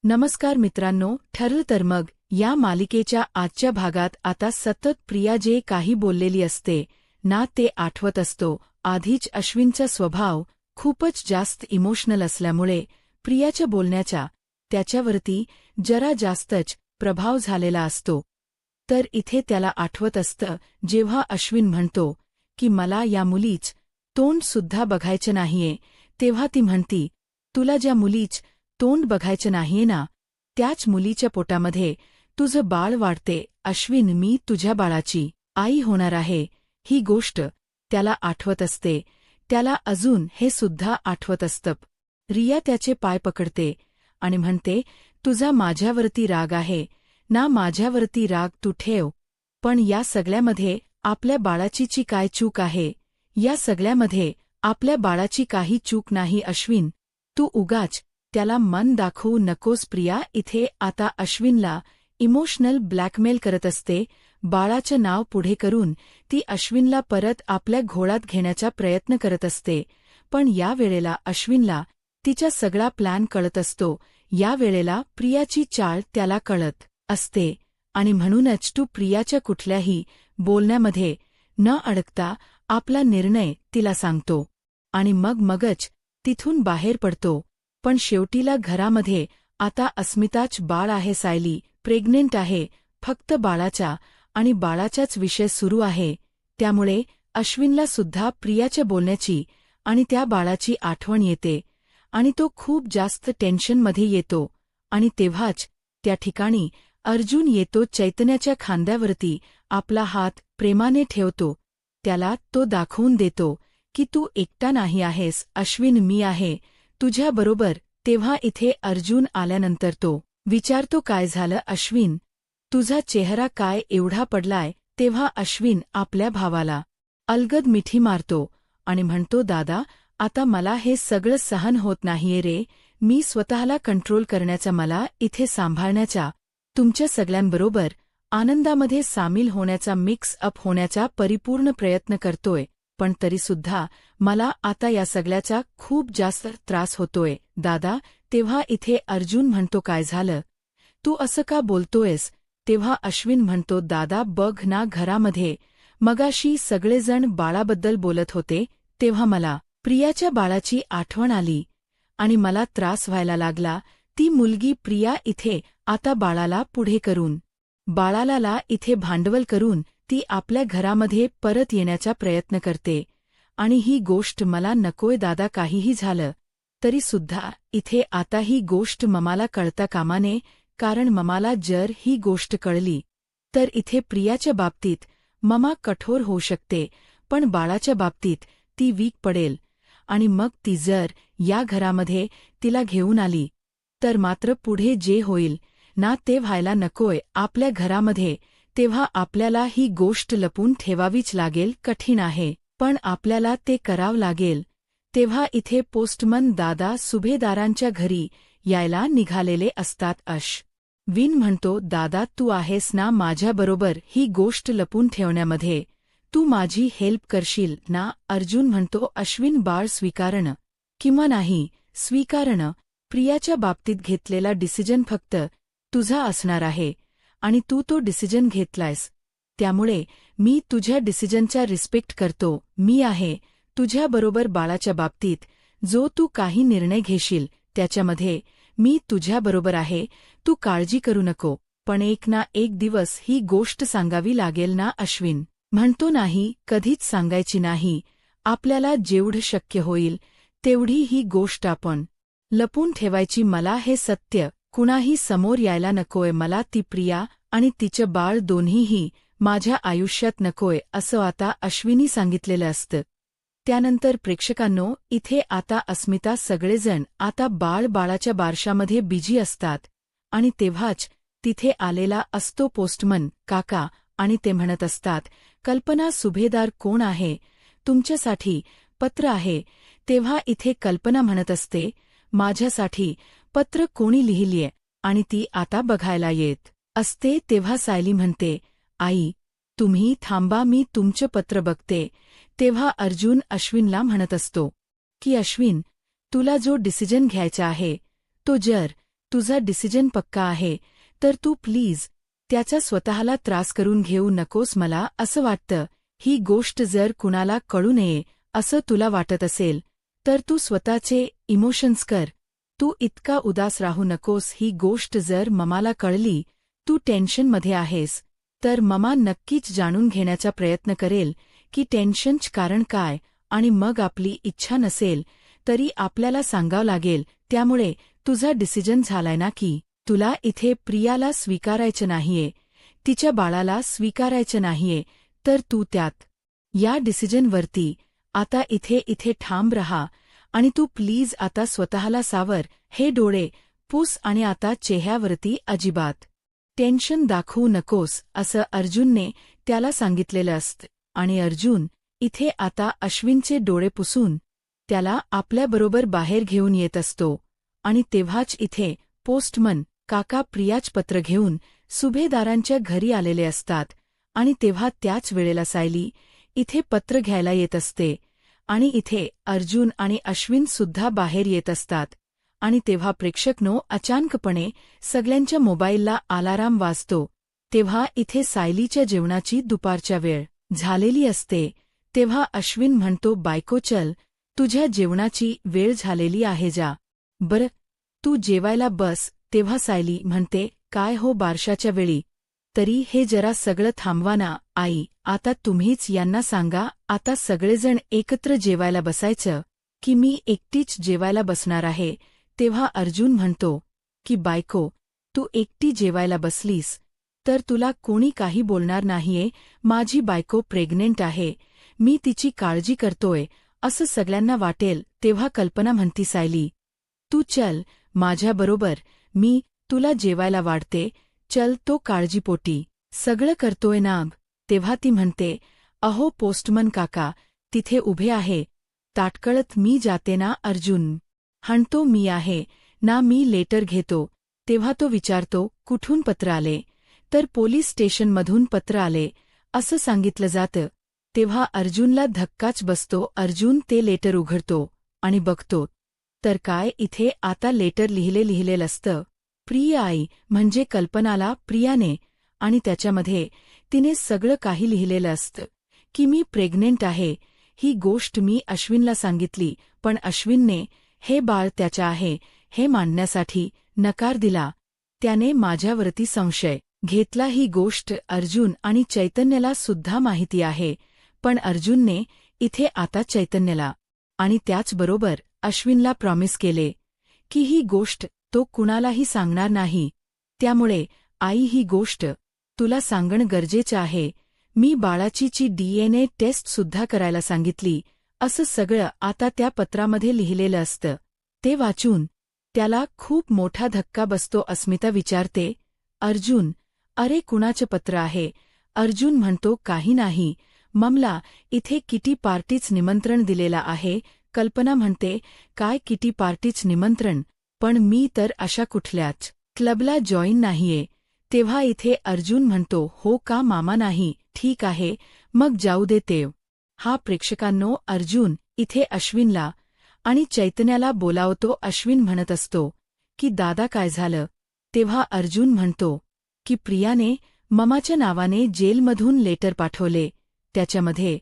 नमस्कार मित्रांनो, ठरलं तर मग या मालिकेच्या आजच्या भागात आता सतत प्रिया जे काही बोललेली असते ना ते आठवत असतो. आधीच अश्विनचा स्वभाव खूपच जास्त इमोशनल असल्यामुळे प्रियाच्या बोलण्याचा त्याच्यावरती जरा जास्तच प्रभाव झालेला असतो. तर इथे त्याला आठवत असतं जेव्हा अश्विन म्हणतो की मला या मुलीच तोंड सुद्धा बघायचं नाहीये, तेव्हा ती म्हणती तुला ज्या मुलीच तोंड बघायचं नाहीये ना, त्याच मुलीच्या पोटामध्ये तुझं बाळ वाढते. अश्विन, मी तुझ्या बाळाची आई होणार आहे. ही गोष्ट त्याला आठवत असते. त्याला अजून हे सुद्धा आठवत असतं. रिया त्याचे पाय पकडते आणि म्हणते तुझा माझ्यावरती राग आहे ना, माझ्यावरती राग तू ठेव, पण या सगळ्यामध्ये आपल्या बाळाची काय चूक आहे? या सगळ्यामध्ये आपल्या बाळाची काही चूक नाही. अश्विन, तू उगाच त्याला मन दाखवू नकोस. प्रिया इथे आता अश्विनला इमोशनल ब्लॅकमेल करत असते. बाळाचं नाव पुढे करून ती अश्विनला परत आपल्या घोळात घेण्याचा प्रयत्न करत असते. पण या वेळेला अश्विनला तिचा सगळा प्लॅन कळत असतो. या वेळेला प्रियाची चाळ त्याला कळत असते आणि म्हणूनच तू प्रियाच्या कुठल्याही बोलण्यामध्ये न अडकता आपला निर्णय तिला सांगतो आणि मगच तिथून बाहेर पडतो. पण शेवटीला घरामध्ये आता अस्मिताच बाळ आहे. सायली प्रेग्नेंट आहे. फक्त बाळाचा आणि बाळाचाच विषय सुरू आहे. त्यामुळे अश्विनला सुद्धा प्रियाच्या बोलण्याची आणि त्या बाळाची आठवण येते आणि तो खूप जास्त टेन्शनमध्ये येतो. आणि तेव्हाच त्या ठिकाणी अर्जुन येतो. चैतन्याच्या खांद्यावरती आपला हात प्रेमाने ठेवतो. त्याला तो दाखवून देतो की तू एकटा नाही आहेस. अश्विन, मी आहे तुझ्याबरोबर. तेव्हा इथे अर्जुन आल्यानंतर तो विचारतो काय झालं अश्विन, तुझा चेहरा काय एवढा पडलाय? तेव्हा अश्विन आपल्या भावाला अलगद मिठी मारतो आणि म्हणतो दादा, आता मला हे सगळं सहन होत नाहीये रे. मी स्वतःला कंट्रोल करण्याचा, मला इथे सांभाळण्याचा, तुमच्या सगळ्यांबरोबर आनंदामध्ये सामील होण्याचा, मिक्स अप होण्याचा परिपूर्ण प्रयत्न करतोय. पण तरीसुद्धा मला आता या सगळ्याचा खूप जास्त त्रास होतोय दादा. तेव्हा इथे अर्जुन म्हणतो काय झालं, तू असं का बोलतोयस? तेव्हा अश्विन म्हणतो दादा बघ ना, घरामध्ये मगाशी सगळेजण बाळाबद्दल बोलत होते तेव्हा मला प्रियाच्या बाळाची आठवण आली आणि मला त्रास व्हायला लागला. ती मुलगी प्रिया इथे आता बाळाला पुढे करून, बाळाला इथे भांडवल करून ती आपल्या घरामध्ये परत येण्याचा प्रयत्न करते आणि ही गोष्ट मला नकोय दादा. काहीही झालं तरी सुद्धा इथे आता ही गोष्ट ममाला कळता कामा नये, कारण ममाला जर ही गोष्ट कळली तर इथे प्रियाच्या बाबतीत ममा कठोर होऊ शकते, पण बाळाच्या बाबतीत ती वीक पडेल आणि मग ती जर या घरामध्ये तिला घेऊन आली तर मात्र पुढे जे होईल ना ते व्हायला नकोय आपल्या घरामध्ये. तेव्हा आपल्याला ही गोष्ट लपून ठेवावीच लागेल. कठीण आहे, पण आपल्याला ते करावं लागेल. तेव्हा इथे पोस्टमन दादा सुभेदारांच्या घरी यायला निघालेले असतात. अश्विन म्हणतो दादा, तू आहेस ना माझ्याबरोबर ही गोष्ट लपून ठेवण्यामध्ये? तू माझी हेल्प करशील ना? अर्जुन म्हणतो अश्विन, बाळ स्वीकारणं किंवा नाही स्वीकारणं प्रियाच्या बाबतीत घेतलेला डिसिजन फक्त तुझा असणार आहे आणि तू तो डिसिजन घेतलायस, त्यामुळे मी तुझ्या डिसिजनचा रिस्पेक्ट करतो. मी आहे तुझ्याबरोबर बाळाच्या बाबतीत. जो तू काही निर्णय घेशील त्याच्यामध्ये मी तुझ्याबरोबर आहे. तू काळजी करू नको, पण एक ना एक दिवस ही गोष्ट सांगावी लागेल ना? अश्विन म्हणतो नाही, कधीच सांगायची नाही. आपल्याला जेवढं शक्य होईल तेवढी ही गोष्ट आपण लपून ठेवायची. मला हे सत्य कुणाही समोर यायला नकोय. मला ती प्रिया आणि तिचं बाळ दोन्हीही माझ्या आयुष्यात नकोय, असं आता अश्विनी सांगितलेलं असतं. त्यानंतर प्रेक्षकांनो, इथे आता अस्मिता सगळेजण आता बाळाच्या बारशामध्ये बिझी असतात आणि तेव्हाच तिथे आलेला असतो पोस्टमन काका आणि ते म्हणत असतात कल्पना सुभेदार कोण आहे? तुमच्यासाठी पत्र आहे. तेव्हा इथे कल्पना म्हणत असते माझ्यासाठी पत्र कोणी लिहिलीये आणि ती आता बघायला येत असते. तेव्हा सायली म्हणते आई तुम्ही थांबा, मी तुमचं पत्र बघते. तेव्हा अर्जुन अश्विनला म्हणत असतो की अश्विन, तुला जो डिसिजन घ्यायचा आहे तो जर तुझा डिसिजन पक्का आहे तर तू प्लीज त्याचा स्वतःला त्रास करून घेऊ नकोस. मला असं वाटतं ही गोष्ट जर कुणाला कळू नये असं तुला वाटत असेल तर तू स्वतःचे इमोशन्स कर. तू इतका उदास राहू नकोस. ही गोष्ट जर ममाला कळली तू टेन्शनमध्ये आहेस तर ममा नक्कीच जाणून घेण्याचा प्रयत्न करेल की टेन्शनचं कारण काय, आणि मग आपली इच्छा नसेल तरी आपल्याला सांगावं लागेल. त्यामुळे तुझा डिसिजन झालाय ना की तुला इथे प्रियाला स्वीकारायचं नाहीये, तिच्या बाळाला स्वीकारायचं नाहीये, तर तू त्यात या डिसिजनवरती आता इथे ठाम रहा. आणि तू प्लीज आता स्वतःला सावर. हे डोळे पुस आणि आता चेहऱ्यावरती अजिबात टेन्शन दाखवू नकोस असं अर्जुनने त्याला सांगितलेलं असतं. आणि अर्जुन इथे आता अश्विनचे डोळे पुसून त्याला आपल्याबरोबर बाहेर घेऊन येत असतो. आणि तेव्हाच इथे पोस्टमन काका प्रियाच पत्र घेऊन सुभेदारांच्या घरी आलेले असतात. आणि तेव्हा त्याच वेळेला सायली इथे पत्र घ्यायला येत असते. आणि इथे अर्जुन आणि अश्विन सुद्धा बाहेर येत असतात. आणि तेव्हा प्रेक्षकनो अचानकपणे सगळ्यांच्या मोबाईलला अलाराम वाजतो. तेव्हा इथे सायलीच्या जेवणाची दुपारच्या वेळ झालेली असते. तेव्हा अश्विन म्हणतो, बायको चल, तुझ्या जेवणाची वेळ झालेली आहे, जा बरं तू जेवायला बस. तेव्हा सायली म्हणते, काय हो बारशाच्या वेळी तरी हे जरा सगळं थांबवा ना. आई आता तुम्हीच यांना सांगा आता सगळेजण एकत्र जेवायला बसायचं की मी एकटीच जेवायला बसणार आहे. तेव्हा अर्जुन म्हणतो की बायको तू एकटी जेवायला बसलीस तर तुला कोणी काही बोलणार नाहीये. माझी बायको प्रेग्नेंट आहे, मी तिची काळजी करतोय असं सगळ्यांना वाटेल. तेव्हा कल्पना म्हणती, सायली तू चल माझ्याबरोबर, मी तुला जेवायला वाढते, चल. तो काळजीपोटी सगळं करतोय ना. तेव्हा ती म्हणते, अहो पोस्टमन काका तिथे उभे आहे, ताटकळत मी जाते ना. अर्जुन म्हणतो, मी आहे ना, मी लेटर घेतो. तेव्हा तो विचारतो, कुठून पत्र आले. तर पोलीस स्टेशनमधून पत्र आले असं सांगितलं जातं. तेव्हा अर्जुनला धक्काच बसतो. अर्जुन ते लेटर उघडतो आणि बघतो तर काय इथे आता लेटर लिहिलेलं असतं. प्रिय आई म्हणजे कल्पनाला प्रियाने, आणि त्याच्यामध्ये तिने सगळं काही लिहिलेलं असतं की मी प्रेग्नेंट आहे. ही गोष्ट मी अश्विनला सांगितली पण अश्विनने हे बाळ त्याचं आहे हे मानण्यासाठी नकार दिला. त्याने माझ्यावरती संशय घेतला. ही गोष्ट अर्जुन आणि चैतन्यला सुद्धा माहिती आहे, पण अर्जुनने इथे आता चैतन्यला आणि त्याचबरोबर अश्विनला प्रॉमिस केले की ही गोष्ट तो कुणालाही सांगणार नाही. त्यामुळे आई ही गोष्ट तुला सांगणं गरजेचं आहे. मी बाळाची DNA टेस्ट सुद्धा करायला सांगितली. असं सगळं आता त्या पत्रामध्ये लिहिलेलं असतं. ते वाचून त्याला खूप मोठा धक्का बसतो. अस्मिता विचारते, अर्जुन अरे कुणाचं पत्र आहे. अर्जुन म्हणतो, काही नाही, ममला इथे किटी पार्टीच निमंत्रण दिलेला आहे. कल्पना म्हणते, काय किटी पार्टीच निमंत्रण, पण मी तर अशा कुठल्याच क्लबला जॉईन नाहीये. तेव्हा इथे अर्जुन म्हणतो, हो का मामा, नाही, ठीक आहे मग जाऊ दे तेव. हा प्रेक्षकांनो अर्जुन इथे अश्विनला आणि चैतन्याला बोलावतो. अश्विन म्हणत असतो की दादा काय झालं. तेव्हा अर्जुन म्हणतो की प्रियाने ममाच्या नावाने जेलमधून लेटर पाठवले, त्याच्यामध्ये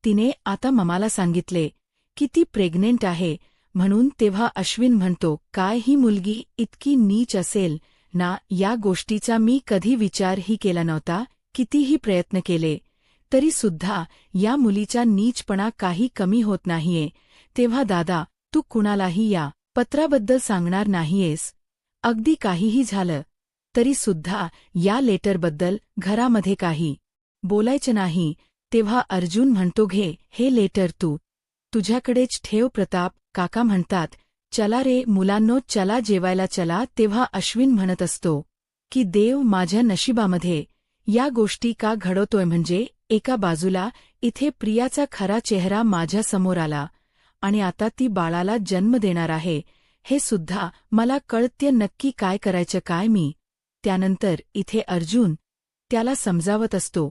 तिने आता ममाला सांगितले की ती प्रेग्नेंट आहे म्हणून. तेव्हा अश्विन म्हणतो, काय ही मुलगी इतकी नीच असेल ना. या गोष्टीचा मी कधी विचारही केला नव्हता. कितीही प्रयत्न केले तरी सुद्धा या मुलीचा नीचपणा काही कमी होत नाहीये. तेव्हा दादा तू कुणालाही या पत्राबद्दल सांगणार नाहीयेस. अगदी काहीही झालं तरी सुद्धा या लेटरबद्दल घरामध्ये काही बोलायचं नाही. तेव्हा अर्जुन म्हणतो, घे हे लेटर तू तुझ्याकडेच ठेव. प्रताप काका म्हणतात, चला रे मुलांनो, चला जेवायला चला. तेव्हा अश्विन म्हणत असतो की देव माझ्या नशिबामध्ये या गोष्टी का घडवतोय. म्हणजे एका बाजूला इथे प्रियाचा खरा चेहरा माझ्यासमोर आला आणि आता ती बाळाला जन्म देणार आहे हे सुद्धा मला कळते. नक्की काय करायचं काय मी. त्यानंतर इथे अर्जुन त्याला समजावत असतो.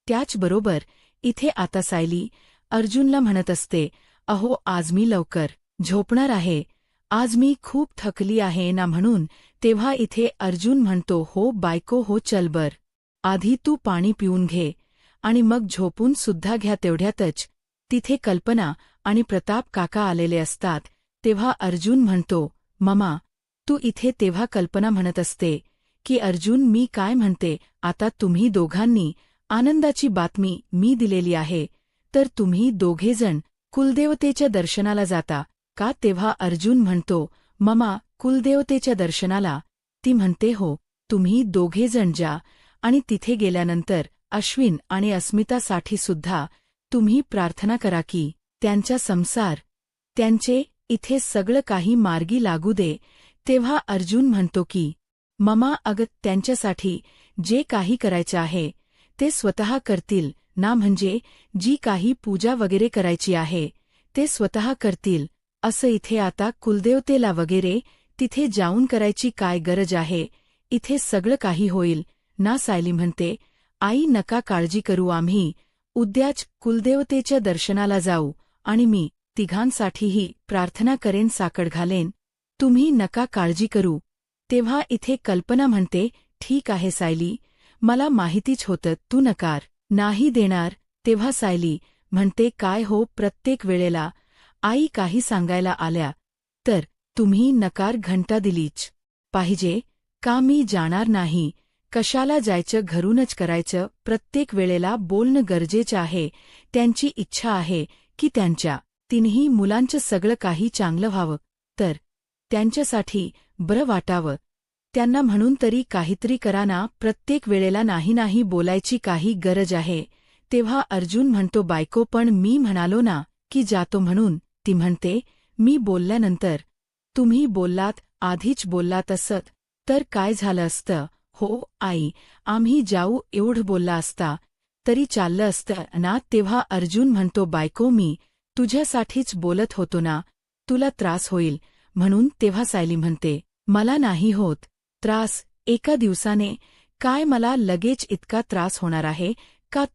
त्याचबरोबर इथे आता सायली अर्जुनला म्हणत असते, अहो आज मी लवकर झोपणार आहे, आज मी खूप थकली आहे ना, म्हणून तेव्हा इथे अर्जुन म्हणतो, हो बायको हो चल बर. आधी तू पाणी पिऊन घे आणि मग झोपून सुद्धा घ्या. तेवढ्यातच तिथे कल्पना आणि प्रताप काका आलेले असतात. तेव्हा अर्जुन म्हणतो, ममा तू इथे. तेव्हा कल्पना म्हणत असते की अर्जुन मी काय म्हणते, आता तुम्ही दोघांनी आनंदाची बातमी मी दिलेली आहे, तर तुम्ही दोघेजण कुलदेवतेच्या दर्शनाला जाता का? तेव्हा अर्जुन म्हणतो, ममा कुलदेवतेच्या दर्शनाला? ती म्हणते, हो तुम्ही दोघेजण जा आणि तिथे गेल्यानंतर अश्विन आणि अस्मितासाठी सुद्धा तुम्ही प्रार्थना करा की त्यांचा संसार, त्यांचे इथे सगळं काही मार्गी लागू दे. तेव्हा अर्जुन म्हणतो की ममा अगं त्यांच्यासाठी जे काही करायचं आहे ते स्वतः करतील ना, म्हणजे जी काही पूजा वगैरे करायची आहे ते स्वतः करतील. असं इथे आता कुलदेवतेला वगैरे तिथे जाऊन करायची काय गरज आहे, इथे सगळं काही होईल ना. सायली म्हणते, आई नका काळजी करू, आम्ही उद्याच कुलदेवतेच्या दर्शनाला जाऊ आणि मी तिघांसाठीही प्रार्थना करेन, साकड घालेन, तुम्ही नका काळजी करू. तेव्हा इथे कल्पना म्हणते, ठीक आहे सायली, मला माहितीच होतं तू नकार नाही देणार. तेव्हा सायली म्हणते, काय हो प्रत्येक वेळेला आई काही सांगायला आल्या तर तुम्ही नकार घंटा दिलीच पाहिजे का? मी जाणार नाही, कशाला जायचं, घरूनच करायचं. प्रत्येक वेळेला बोलणं गरजेचं आहे. त्यांची इच्छा आहे की त्यांच्या तिन्ही मुलांचं सगळं काही चांगलं व्हावं, तर त्यांच्यासाठी बरं वाटावं त्यांना, म्हणून तरी काहीतरी करा ना. प्रत्येक वेळेला नाही नाही बोलायची काही गरज आहे. तेव्हा अर्जुन म्हणतो, बायको पण मी म्हणालो ना की जातो म्हणून. ती म्हणते, मी बोलल्यानंतर तुम्ही बोललात, आधीच बोललात असत तर काय झालं असतं? हो आई, आम्ही जाऊ एवढं बोलला असता तरी चाललं असतं ना. तेव्हा अर्जुन म्हणतो, बायको मी तुझ्यासाठीच बोलत होतो ना, तुला त्रास होईल म्हणून. तेव्हा सायली म्हणते, मला नाही होत त्रास, एका दिवसाने काय मला लगेच इतका त्रास होणार आहे का?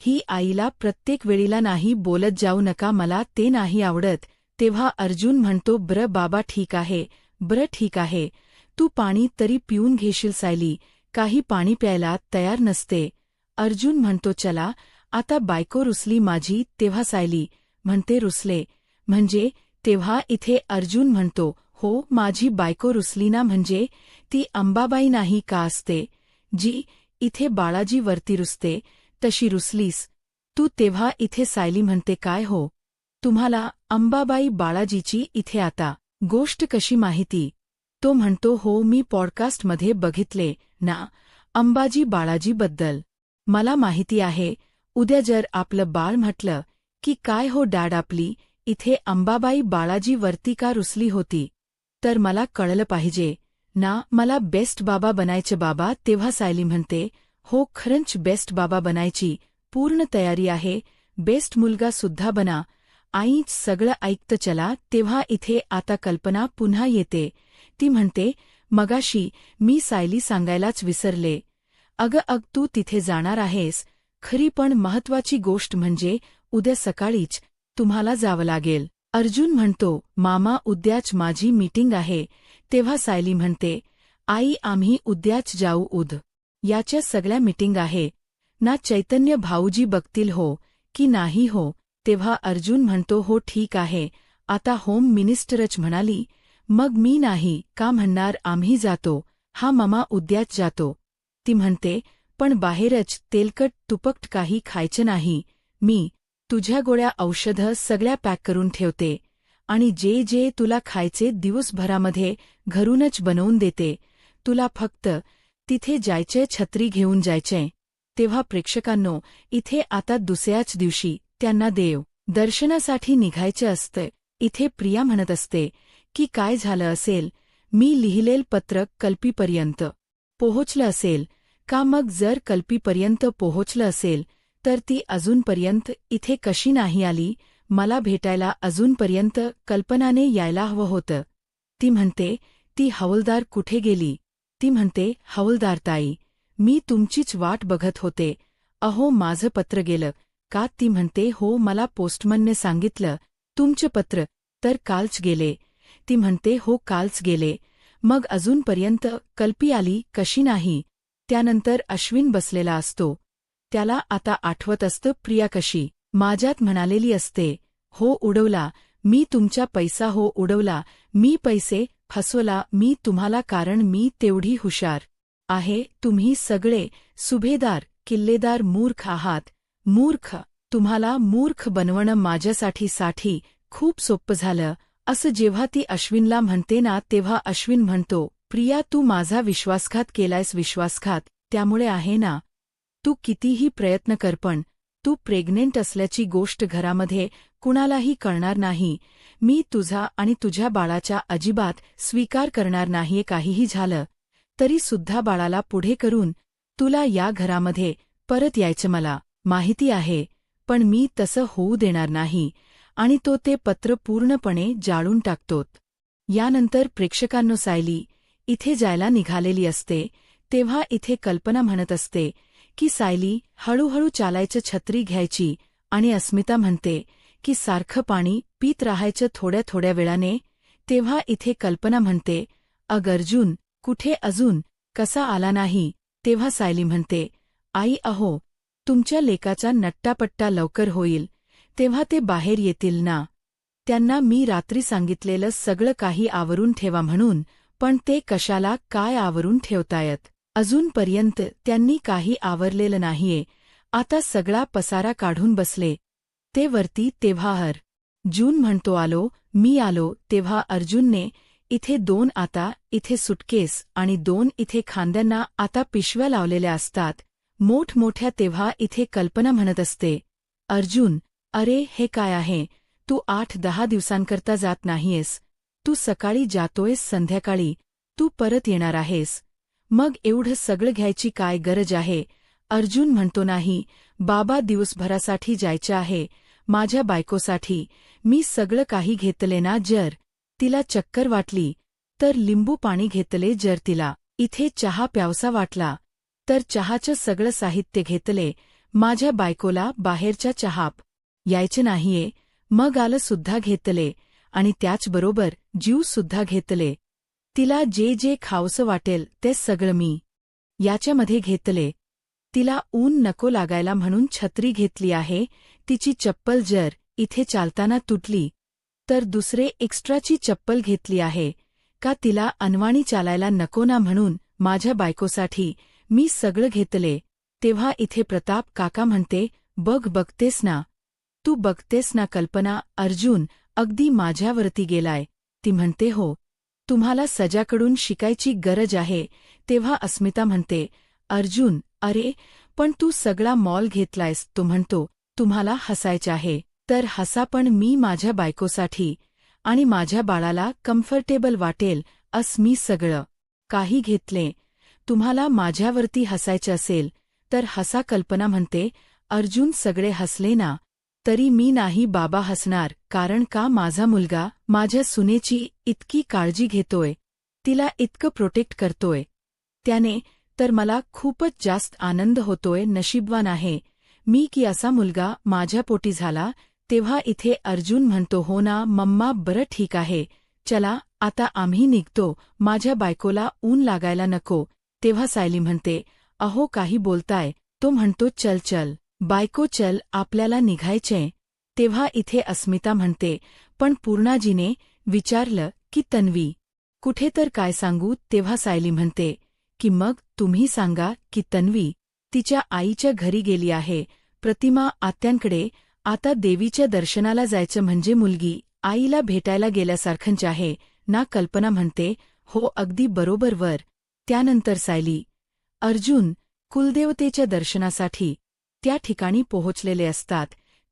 ही आईला प्रत्येक वेळीला नाही बोलत जाऊ नका, मला ते नाही आवडत. तेव्हा अर्जुन म्हणतो, बरं बाबा ठीक आहे, बरं ठीक आहे, तू पाणी तरी पिऊन घेशील. सायली काही पाणी प्यायला तयार नसते. अर्जुन म्हणतो, चला आता बायको रुसली माझी. तेव्हा सायली म्हणते, रुसले म्हणजे? तेव्हा इथे अर्जुन म्हणतो, हो माझी बायको रुसली ना, म्हणजे ती अंबाबाई नाही का असते जी इथे बाळाजी वरती रुसते, तशी रुसलीस तू. तेव्हा इथे सायली म्हणते, काय हो तुम्हाला अंबाबाई बाळाजीची इथे आता गोष्ट कशी माहिती? तो म्हणतो, हो मी पॉडकास्टमध्ये बघितले ना अंबाजी बाळाजीबद्दल, मला माहिती आहे. उद्या जर आपलं बाळ म्हटलं की काय हो डॅड आपली इथे अंबाबाई बाळाजी वरती का रुसली होती, तर मला कळलं पाहिजे ना, मला बेस्ट बाबा बनायचं बाबा. तेव्हा सायली म्हणते, हो खरंच बेस्ट बाबा बनायची पूर्ण तयारी आहे, बेस्ट मुलगा सुद्धा बना. आईच सगळं ऐकतं चला. तेव्हा इथे आता कल्पना पुन्हा येते. ती म्हणते, मगाशी मी सायली सांगायलाच विसरले, अगं तू तिथे जाणार आहेस खरी, पण महत्वाची गोष्ट म्हणजे उद्या सकाळीच तुम्हाला जावं लागेल. अर्जुन म्हणतो, मामा उद्याच माझी मीटिंग आहे. तेव्हा सायली म्हणते, आई आम्ही उद्याच जाऊ याच्या सगळ्या मीटिंग आहे ना, चैतन्य भाऊजी बघतील हो की नाही हो? तेव्हा अर्जुन म्हणतो, हो ठीक आहे, आता होम मिनिस्टरच म्हणाली, मग मी नाही का म्हणणार, आम्ही जातो. हा ममा उद्याच जातो. ती म्हणते, पण बाहेरच तेलकट तुपकट काही खायचं नाही, मी तुझ्या गोळ्या औषधं सगळ्या पॅक करून ठेवते आणि जे जे तुला खायचे दिवसभरामध्ये घरूनच बनवून देते, तुला फक्त तिथे जायचंय, छत्री घेऊन जायचंय. तेव्हा प्रेक्षकांनो इथे आता दुसऱ्याच दिवशी त्यांना देव दर्शनासाठी निघायचं असतं. इथे प्रिया म्हणत असते की काय झालं असेल, मी लिहिलेल पत्र कल्पीपर्यंत पोहोचलं असेल का? मग जर कल्पीपर्यंत पोहोचलं असेल तर ती अजूनपर्यंत इथे कशी नाही आली मला भेटायला? अजूनपर्यंत कल्पनाने यायला हवं होतं. ती म्हणते, ती हवलदार कुठे गेली? ती म्हणते, हवलदार ताई मी तुमचीच वाट बघत होते, अहो माझं पत्र गेलं का? ती म्हणते, हो मला पोस्टमनने सांगितलं तुमचं पत्र तर कालच गेले. ती म्हणते, हो कालच गेले, मग अजूनपर्यंत कल्पी आली कशी नाही. त्यानंतर अश्विन बसलेला असतो. त्याला आता आठवत असतं प्रिया कशी माझ्यात म्हणालेली असते, हो उडवला मी तुमचा पैसा, हो उडवला मी पैसे, फसवला मी तुम्हाला कारण मी तेवढी हुशार आहे. तुम्ही सगळे सुभेदार किल्लेदार मूर्ख आहात. मूर्ख, तुम्हाला मूर्ख बनवणं माझ्यासाठी खूप सोपं झालं. असं जेव्हा ती अश्विनला म्हणते ना तेव्हा अश्विन म्हणतो, प्रिया तू माझा विश्वासघात केलायस. विश्वासघात त्यामुळे आहे ना. तू कितीही प्रयत्न कर पण तू प्रेग्नेंट असल्याची गोष्ट घरामध्ये कुणालाही कळणार नाही. मी तुझा आणि तुझ्या बाळाचा अजिबात स्वीकार करणार नाहीये. काहीही झालं तरी सुद्धा बाळाला पुढे करून तुला या घरामध्ये परत यायचं मला माहिती आहे, पण मी तसं होऊ देणार नाही. आणि तो ते पत्र पूर्णपणे जाळून टाकतोत. यानंतर प्रेक्षकांनो सायली इथे जायला निघालेली असते तेव्हा इथे कल्पना म्हणत असते की सायली हळूहळू चालायचं, छत्री घ्यायची. आणि अस्मिता म्हणते की सारखं पाणी पीत राहायचं थोड्या थोड्या वेळाने. तेव्हा इथे कल्पना म्हणते, अग अर्जुन कुठे अजून कसा आला नाही. तेव्हा सायली म्हणते, आई अहो तुमच्या लेकाचा नट्टापट्टा लवकर होईल तेव्हा ते बाहेर येतील ना. त्यांना मी रात्री सांगितलेलं सगळं काही आवरून ठेवा म्हणून, पण ते कशाला काय आवरून ठेवतायत. अजूनपर्यंत त्यांनी काही आवरलेलं नाहीये. आता सगळा पसारा काढून बसले ते वरती. तेव्हा अर्जुन म्हणतो आलो मी आलो. तेव्हा अर्जुनने इथे 2 आता इथे सुटकेस आणि 2 इथे खांद्यांना आता पिशव्या लावलेल्या असतात मोठमोठ्या. तेव्हा इथे कल्पना म्हणत असते, अर्जुन अरे हे काय आहे. तू 8-10 दिवसांकरता जात नाहीयेस. तू सकाळी जातोयस, संध्याकाळी तू परत येणार आहेस. मग एवढं सगळं घ्यायची काय गरज आहे. अर्जुन म्हणतो नाही बाबा दिवसभरासाठी जायचं आहे माझ्या बायकोसाठी. मी सगळं काही घेतले ना. जर तिला चक्कर वाटली तर लिंबू पाणी घेतले. जर तिला इथे चहा प्यावसा वाटला तर चहाचं सगळं साहित्य घेतले. माझ्या बायकोला बाहेरच्या चहाप यायचे नाहीये. मग आलं सुद्धा घेतले आणि त्याचबरोबर ज्यूस सुद्धा घेतले. तिला जे जे खावसं वाटेल ते सगळं मी याच्यामध्ये घेतले. तिला ऊन नको लागायला म्हणून छत्री घेतली आहे. तिची चप्पल जर इथे चालताना तुटली तर दुसरे एक्स्ट्राची चप्पल घेतली आहे का तिला अनवाणी चालायला नको ना म्हणून माझ्या बायकोसाठी मी सगळं घेतले. तेव्हा इथे प्रताप काका म्हणते, बघ बघतेस ना, तू बघतेस ना कल्पना, अर्जुन अगदी माझ्यावरती गेलाय. ती म्हणते हो तुम्हाला सजाकडून शिकायची गरज आहे. तेव्हा अस्मिता म्हणते, अर्जुन अरे पण तू सगळा मॉल घेतलायस. तो म्हणतो तुम्हाला हसायचं आहे तर हसा, पण मी माझ्या बायकोसाठी आणि माझ्या बाळाला कम्फर्टेबल वाटेल मी सगळं काही घेतले. तुम्हाला माझ्यावरती हसायचं असेल तर हसा. कल्पना म्हणते, अर्जुन सगळे हसले ना तरी मी नाही बाबा हसणार. कारण का माझा मुलगा माझ्या सुनेची इतकी काळजी घेतोय, तिला इतकं प्रोटेक्ट करतोय. त्याने तर मला खूपच जास्त आनंद होतोय. नशीबवान आहे मी की असा मुलगा माझ्या पोटी झाला. तेव्हा इथे अर्जुन म्हणतो, हो ना मम्मा, बरं ठीक आहे, चला आता आम्ही निघतो. माझ्या बायकोला ऊन लागायला नको. तेव्हा सायली म्हणते, अहो काही बोलताय. तो म्हणतो चल चल बायको चल, आपल्याला निघायचंय. तेव्हा इथे अस्मिता म्हणते, पण पूर्णाजीने विचारलं की तन्वी कुठे, तर काय सांगू. तेव्हा सायली म्हणते की मग तुम्ही सांगा की तन्वी तिच्या आईच्या घरी गेली आहे, प्रतिमा आत्यांकडे. आता देवीच्या दर्शनाला जायचं म्हणजे मुलगी आईला भेटायला गेल्यासारखंच आहे ना. कल्पना म्हणते, हो अगदी बरोबर. वर त्यानंतर सायली अर्जुन कुलदेवतेच्या दर्शनासाठी त्या ठिकाणी पोहोचलेले असतात.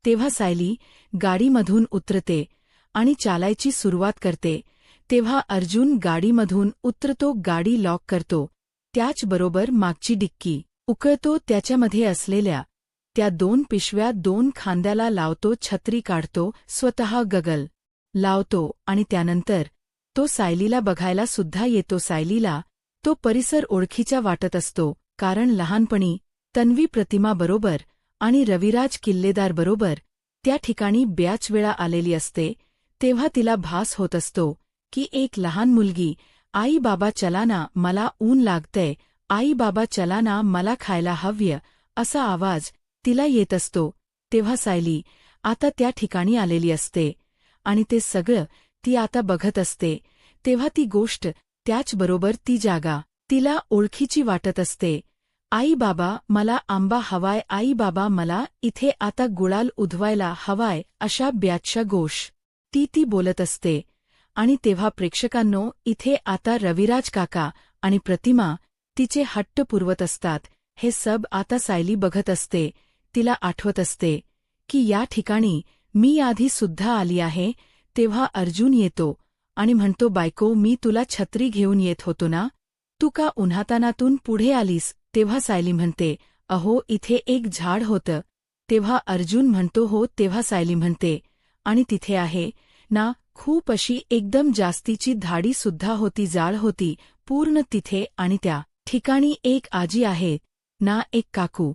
तेव्हा सायली गाडीमधून उतरते आणि चालायची सुरुवात करते. तेव्हा अर्जुन गाडीमधून उतरतो, गाडी लॉक करतो. त्याचबरोबर मागची डिक्की उकळतो. त्याच्यामध्ये असलेल्या त्या 2 पिशव्या 2 खांद्याला लावतो, छत्री काढतो, स्वतः गगल लावतो आणि त्यानंतर तो सायलीला बघायला सुद्धा येतो. सायलीला तो परिसर ओळखीचा वाटत असतो, कारण लहानपणी तन्वी प्रतिमा बरोबर आणि रविराज किल्लेदार बरोबर त्या ठिकाणी बऱ्याच वेळा आलेली असते. तेव्हा तिला भास होत असतो की एक लहान मुलगी आई बाबा चला ना, मला ऊन लागतंय, आई बाबा चला ना, मला खायला हव्य, असा आवाज तिला येत असतो. तेव्हा सायली आता त्या ठिकाणी आलेली असते आणि ते सगळं ती आता बघत असते. तेव्हा ती गोष्ट, त्याचबरोबर ती जागा तिला ओळखीची वाटत असते. आई बाबा मला आंबा हवाय, आई बाबा मला इथे आता गुळाल उधवायला हवाय, अशा ब्याच्या गोष ती बोलत असते. आणि तेव्हा प्रेक्षकांनो, इथे आता रविराज काका आणि प्रतिमा तिचे हट्ट पुरवत असतात. हे सब आता सायली बघत असते. तिला आठवत असते की या ठिकाणी मी आधी सुद्धा आली आहे. तेव्हा अर्जुन येतो आणि म्हणतो, बायको मी तुला छत्री घेऊन येत होतो ना, तू का उन्हातानातून पुढे आलीस? तेव्हा सायली म्हणते, अहो इथे एक झाड होतं. तेव्हा अर्जुन म्हणतो, हो. तेव्हा सायली म्हणते, आणि तिथे आहे ना खूप अशी एकदम जास्तीची धाडी सुद्धा होती, जाळ होती पूर्ण तिथे. आणि त्या ठिकाणी एक आजी आहे ना, एक काकू.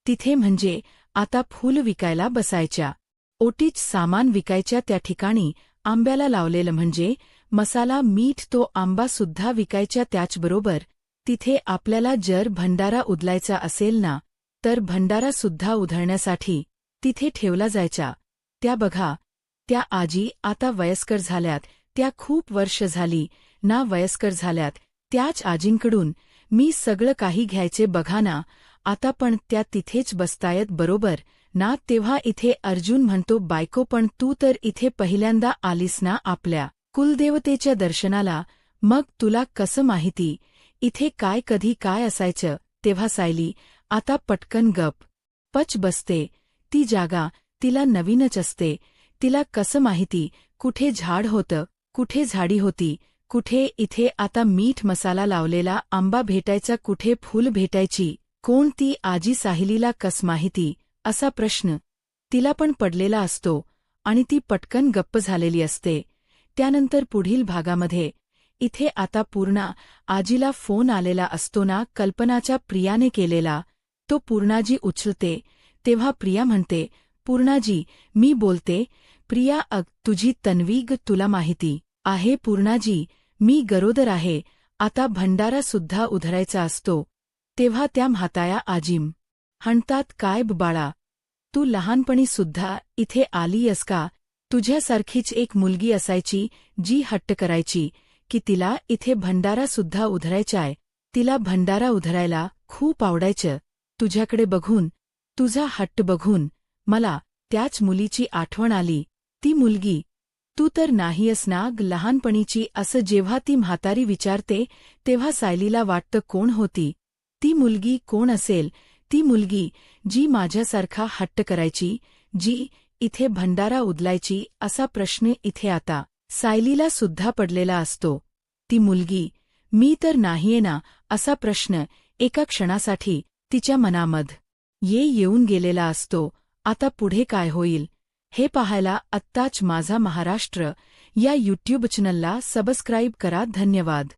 तिथे म्हणजे आता फूल विकायला बसायच्या, ओटीच सामान विकायच्या. त्या ठिकाणी आंब्याला लावलेलं म्हणजे मसाला, मीठ, तो आंबा सुद्धा विकायच्या. त्याचबरोबर तिथे आपल्याला जर भंडारा उधळायचा असेल ना, तर भंडारा सुद्धा उधळण्यासाठी तिथे ठेवला जायचा. त्या बघा, त्या आजी आता वयस्कर झाल्यात. त्या खूप वर्ष झाली ना वयस्कर झाल्यात. त्याच आजींकडून मी सगळं काही घ्यायचे बघा ना, आता पण त्या तिथेच बसतायत, बरोबर ना? तेव्हा इथे अर्जुन म्हणतो, बायको पण तू तर इथे पहिल्यांदा आलीस ना आपल्या कुलदेवतेच्या दर्शनाला, मग तुला कसं माहिती इथे काय कधी काय असायचं? तेव्हा सायली आता पटकन पच बसते. ती जागा तिला नवीनच असते. तिला कसं माहिती कुठे झाड होतं, कुठे झाडी होती, कुठे इथे आता मीठ मसाला लावलेला आंबा भेटायचा, कुठे फूल भेटायची, कोण ती आजी? सायलीला कस माहिती? असा प्रश्न तिला पण पडलेला असतो आणि ती पटकन गप्प झालेली असते. त्यानंतर पुढील भागामध्ये इथे आता पूर्णा आजीला फोन आलेला असतो ना, कल्पनाच्या प्रियाने केलेला. तो पूर्णाजी उचलते. तेव्हा प्रिया म्हणते, पूर्णाजी मी बोलते. प्रिया, तुझी तन्वीग तुला माहिती आहे पूर्णाजी, मी गरोदर आहे. आता भंडारा सुद्धा उधळायचा असतो. तेव्हा त्या म्हाताया आजीम म्हणतात, काय बाळा, तू लहानपणी सुद्धा इथे आलीयस का? तुझ्यासारखीच एक मुलगी असायची जी हट्ट करायची की तिला इथे भंडारा सुद्धा उधळायचाय. तिला भंडारा उधळायला खूप आवडायचं. तुझ्याकडे बघून, तुझा हट्ट बघून मला त्याच मुलीची आठवण आली. ती मुलगी तू तर नाहीयस ना लहानपणीची? असं जेव्हा ती म्हातारी विचारते तेव्हा सायलीला वाटतं, कोण होती ती मुलगी? कोण असेल ती मुलगी जी माझ्यासारखा हट्ट करायची, जी इथे भंडारा उधळायची? असा प्रश्न इथे आता सायलीला सुद्धा पडलेला असतो. ती मुलगी मी तर नाहीये ना, असा प्रश्न एका क्षणासाठी तिच्या मनामध्ये येऊन गेलेला असतो. आता पुढे काय होईल हे पाहायला आत्ताच माझा महाराष्ट्र या यूट्यूब चॅनलला सबस्क्राईब करा. धन्यवाद.